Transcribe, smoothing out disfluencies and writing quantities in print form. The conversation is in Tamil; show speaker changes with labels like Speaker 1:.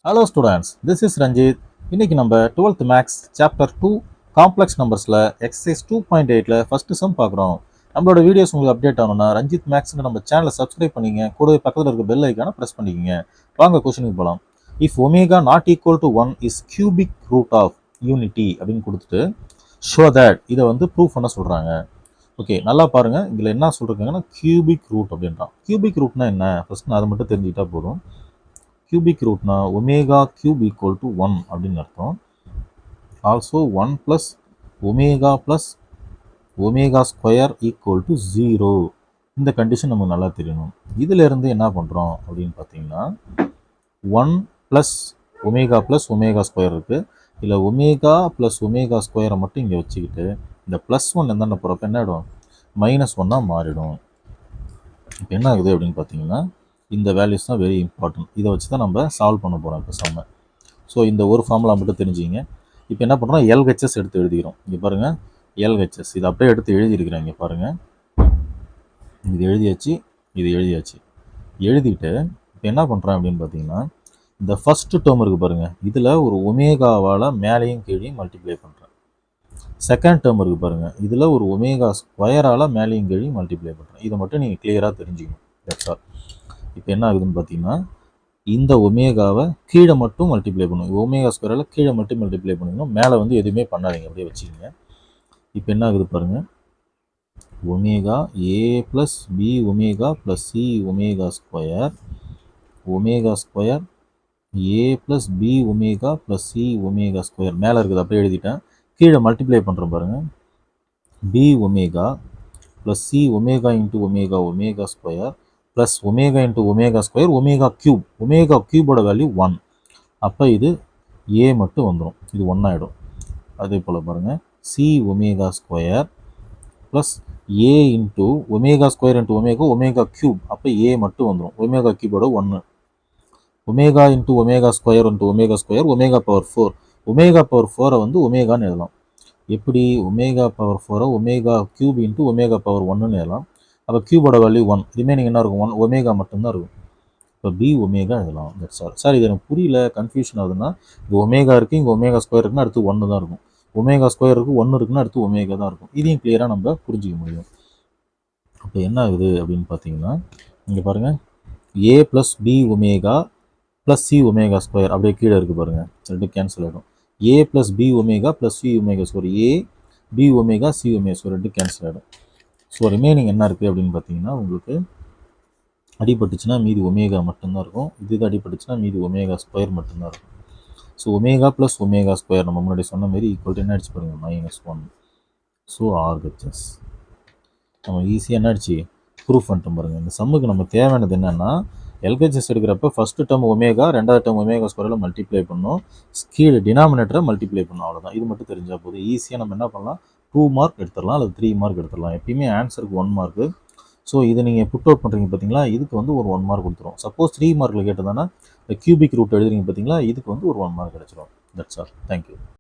Speaker 1: Hello students, this is Ranjith. இன்னைக்கு நம்ம 12th Maths Chapter 2 காம்ப்ளெக்ஸ் நம்பர்ஸில் எக்ஸசைஸ் 2.8ல ஃபஸ்ட்டு சம் பார்க்குறோம். நம்மளோட வீடியோஸ் உங்களுக்கு அப்டேட் ஆகணும்னா ரஞ்சித் மேக்ஸ்னு நம்ம சேனலை சப்ஸ்கிரைப் பண்ணிங்க, கூடவே பக்கத்தில் இருக்க பெல் ஐக்கானை ப்ரெஸ் பண்ணிக்கோங்க. வாங்க கொஸ்டினுக்கு போகலாம். If omega not equal to 1 is cubic root of unity அப்படின்னு கொடுத்துட்டு ஷோ தட் இதை வந்து ப்ரூவ் பண்ண சொல்கிறாங்க. ஓகே, நல்லா பாருங்கள். இதில் என்ன சொல்லிருக்காங்கன்னா கியூபிக் ரூட் அப்படின்றான். கியூபிக் ரூட்னா என்ன, ஃபஸ்ட் நான் அதை மட்டும் தெரிஞ்சுக்கிட்டா போதும். cubic ரூட்னா ஒமேகா கியூப் ஈக்குவல் டு 1 அப்படின்னு அர்த்தம். Also 1 plus omega square equal to 0. இந்த கண்டிஷன் நமக்கு நல்லா தெரியணும். இதிலிருந்து என்ன பண்ணுறோம் அப்படின்னு பார்த்தீங்கன்னா 1 ப்ளஸ் ஒமேகா ஸ்கொயர் இருக்குது. இல்லை ஒமேகா ப்ளஸ் ஒமேகா ஸ்கொயரை மட்டும் இங்கே வச்சுக்கிட்டு இந்த ப்ளஸ் 1 என்னென்ன போகிறப்ப என்ன ஆகிடும், -1 மாறிடும். இப்போ என்ன ஆகுது அப்படின்னு பார்த்தீங்கன்னா இந்த வேல்யூஸ் தான் வெரி இம்பார்ட்டன்ட். இதை வச்சு தான் நம்ம சால்வ் பண்ண போகிறோம் இப்போ சம்ம. ஸோ இந்த ஒரு ஃபார்முலா மட்டும் தெரிஞ்சுங்க. இப்போ என்ன பண்ணுறோம், எல்ஹெச்எஸ் எடுத்து எழுதிக்கிறோம். இங்கே பாருங்கள், எல்ஹெச்எஸ் இதை அப்படியே எடுத்து எழுதியிருக்கிறேன். இங்கே பாருங்கள், இது எழுதியாச்சு. எழுதிட்டு இப்போ என்ன பண்ணுறேன் அப்படின்னு பார்த்தீங்கன்னா இந்த ஃபஸ்ட்டு டேர்ம் இருக்குது பாருங்கள், இதில் ஒரு ஒமேகாவால் மேலேயும் கீழே மல்டிப்ளை பண்ணுறேன். செகண்ட் டேர்ம் இருக்குது பாருங்கள், இதில் ஒரு ஒமேகா ஸ்கொயரால் மேலேயும் கீழே மல்டிப்ளை பண்ணுறேன். இதை மட்டும் நீங்கள் கிளியராக தெரிஞ்சுக்கணும். That's all. இப்போ என்ன ஆகுதுன்னு பார்த்தீங்கன்னா இந்த ஒமேகாவை கீழே மட்டும் மல்டிப்ளை பண்ணுவோம். ஒமேகா ஸ்கொயரால் கீழே மட்டும் மல்டிப்ளை பண்ணிக்கணும், மேலே வந்து எதுவுமே பண்ணாதீங்க, அப்படியே வச்சுக்கோங்க. இப்போ என்ன ஆகுது பாருங்கள், omega A plus B omega plus C omega square A plus B omega plus C omega square மேலே இருக்குது, அப்படியே எழுதிட்டேன். கீழே மல்டிப்ளை பண்ணுறோம் பாருங்கள், B omega plus C omega into omega square plus omega into omega square omega க்யூபோட வேல்யூ 1. அப்போ இது ஏ மட்டும் வந்துடும், இது 1 ஆகிடும். அதே போல் பாருங்கள், C omega square plus A into omega square into omega cube, அப்போ ஏ மட்டும் வந்துடும், ஒமேகா க்யூபோட 1. Omega into omega square into omega power 4. Omega power 4 வந்து ஒமேகான்னு எழுதலாம். எப்படி, omega power 4 omega cube into omega power 1ன்னு எழுதலாம். அப்போ க்யூபோட வேல்யூ 1, ரிமைனிங் என்ன இருக்கும், 1 ஒமேகா மட்டும்தான் இருக்கும். இப்போ பி ஒமேகா எழுதலாம். That's all. சார் இது எனக்கு புரியல, கன்ஃபியூஷன் ஆகுதுன்னா, இங்கே ஒமேகா இருக்குது, இங்கே ஒமேகா ஸ்கொயர் இருக்குன்னா அடுத்து 1 தான் இருக்கும். ஒமேகா ஸ்கொயர் இருக்குது, 1 இருக்குன்னா அடுத்து ஒமேகா தான் இருக்கும். இதையும் கிளியராக நம்ம புரிஞ்சிக்க முடியும். அப்போ என்ன ஆகுது அப்படின்னு பார்த்தீங்கன்னா இங்கே பாருங்கள், A plus B omega plus C omega square அப்படியே கீழே இருக்குது பாருங்கள், ரெண்டு கேன்சல் ஆகிடும். A plus B omega plus C omega square, A B omega C omega square ரெண்டு கேன்சல் ஆகிடும். ஸோ ரிமைனிங் என்ன இருக்குது அப்படின்னு பார்த்தீங்கன்னா உங்களுக்கு அடிபட்டுச்சுன்னா மீதி ஒமேகா மட்டும்தான் இருக்கும். இது அடிபட்டுச்சுன்னா மீதி ஒமேகா ஸ்கொயர் மட்டும்தான் இருக்கும். So omega plus omega square நம்ம முன்னாடி சொன்ன மாதிரி ஈக்குவல் டு என்ன அடிச்சு பாருங்கள், -1. ஸோ ஆர்ஹெச்எஸ் நம்ம ஈஸியாக என்ன அடிச்சு ப்ரூஃப் பண்ணிட்டோம் பாருங்கள். இந்த சம்முக்கு நம்ம தேவையானது என்னென்னா எல்ஹெச்எஸ் எடுக்கிறப்ப ஃபஸ்ட்டு டேர்ம் ஒமேகா, ரெண்டாவது டேர்ம் ஒமேகா ஸ்கொயரில் மல்டிப்ளை பண்ணணும், கீழே டினாமினேட்டரை மல்டிப்ளை பண்ணணும், அவ்வளோதான். இது மட்டும் தெரிஞ்சால் போதும். ஈஸியாக நம்ம என்ன பண்ணலாம், 2 மார்க் எடுத்துடலாம் அல்லது 3 மார்க் எடுத்துடலாம். எப்பயுமே ஆன்சருக்கு 1 மார்க்கு. ஸோ இதை நீங்கள் புட் அவுட் பண்ணுறீங்க பார்த்தீங்களா, இதுக்கு வந்து ஒரு 1 மார்க் கொடுத்துரும். சப்போஸ் 3 மார்க்கில் கேட்டதானா இந்த கியூபிக் ரூட் எழுதுறீங்க பார்த்தீங்களா, இதுக்கு வந்து ஒரு 1 மார்க் கிடச்சிரும். That's all. தேங்க்யூ.